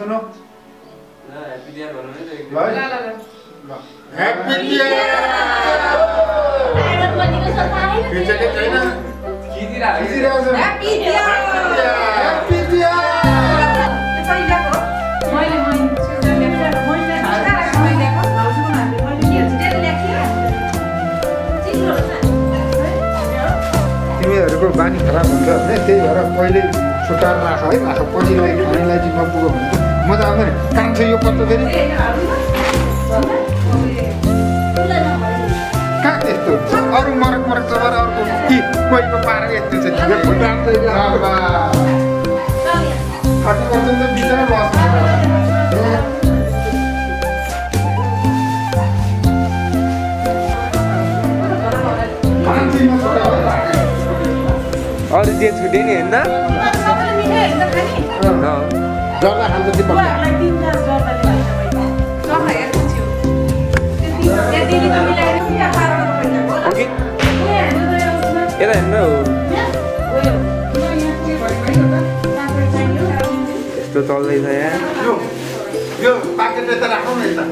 सुनौ happy new year भन्नु नि त ल ह्यापी न्यू इयर आइडल बनेको छ थाहै खिचेको छैन खिचिरहेको छ happy new year happy new year पहिलाको मैले सुजन लेखेर मैले भाउजूको नामले मैले के हुन्छ त्यसले लेखेर चिम्रो छ तिमीहरूको बानी खराब हुन्छ भने त्यही भएर पहिले छुटाएर राख है राख पछि रहेको हामीलाई चाहिँ नपुगो भने म त आउँदैन काम छ यो पत्तो फेरि कहाँ त्यस्तो अरू मरक चबर अर्को कि कोहीको पारा यस्तो छ ठिकै फोटो आउँदै 30% त बिचमै बस्छ अरू जे छुट्यो नि होइन जल्ला खान्छ दिपक यता हेर्नु यस्तो चल्दैछ यहाँ यो पाकेट यता राखौँ न यता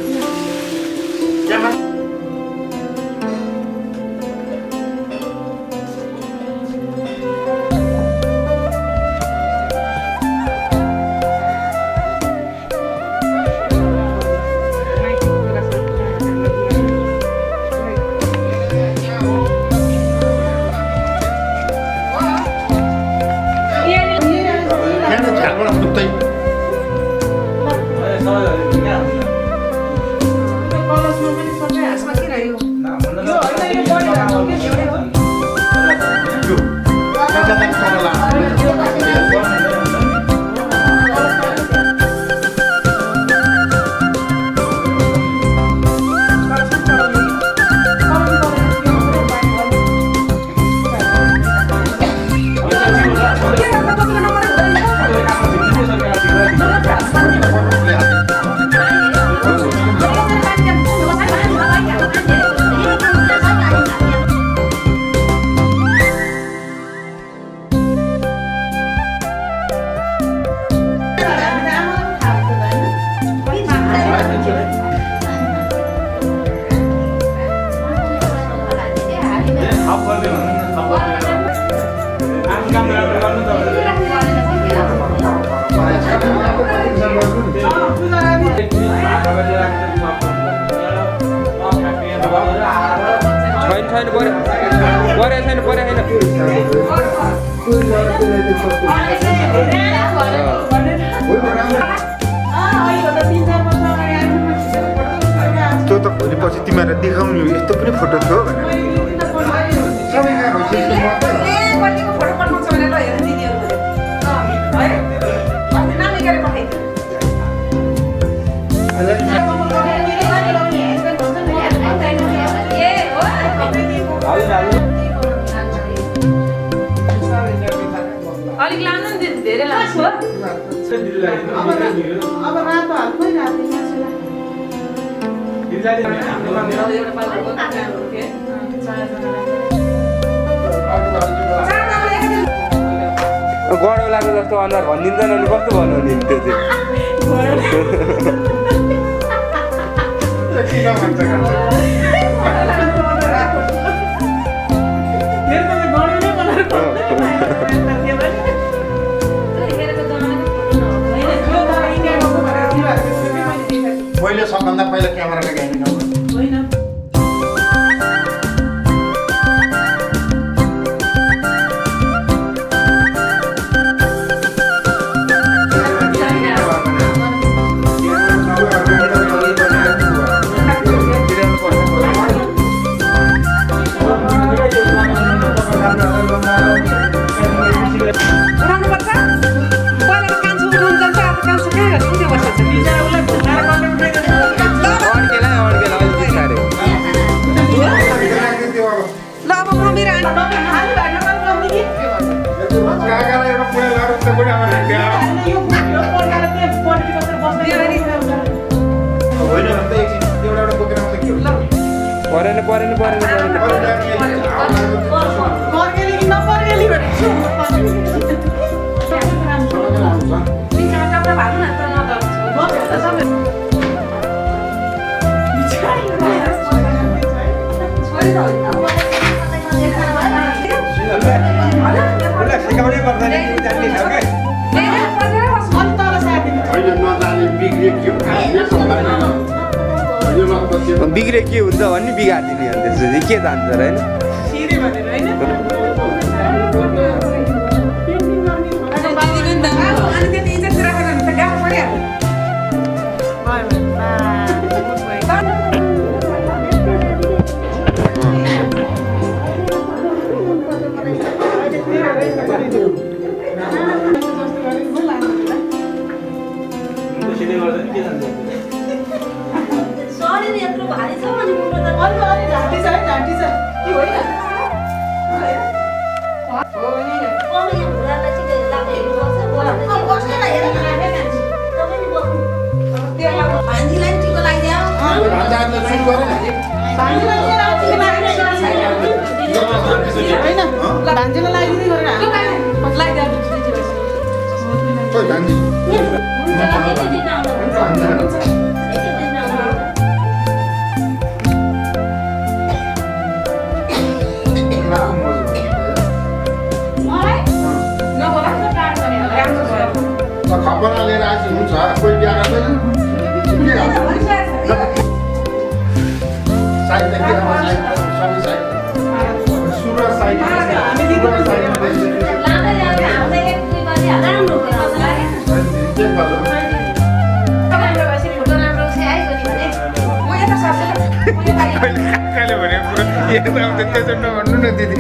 भोलिपछि तिमीहरूलाई देखाउनु यस्तो पनि फोटो थियो अलिक लानु नि धेरै लाग्छ अब रातो हाल्दै रातो गडो लाग्यो जस्तो अनुहार भनिदिँदैन नि कस्तो भन्नु नि त्यो मैले सबभन्दा पहिला क्यामेरा लगाइदिनु होइन परेन सिकाउनै पर्दैन जान्ने छ क्या बिग्रे के हुन्छ भन्ने बिगारिदिने हो त्यसपछि के जान्छ र होइन खपरा लिएर आएपछि हुन्छ कोही बिहा गर्दैन भन्नु न दिदी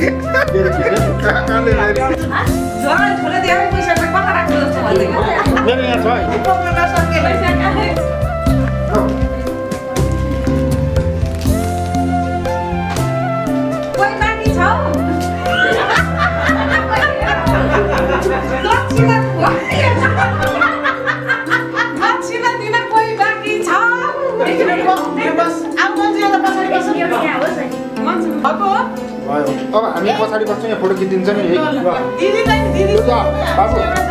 मेरो यहाँ छ अब हामी पछाडि बस्छौँ यहाँ फोटो खिचिदिन्छ नि बाबु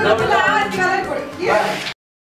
Aku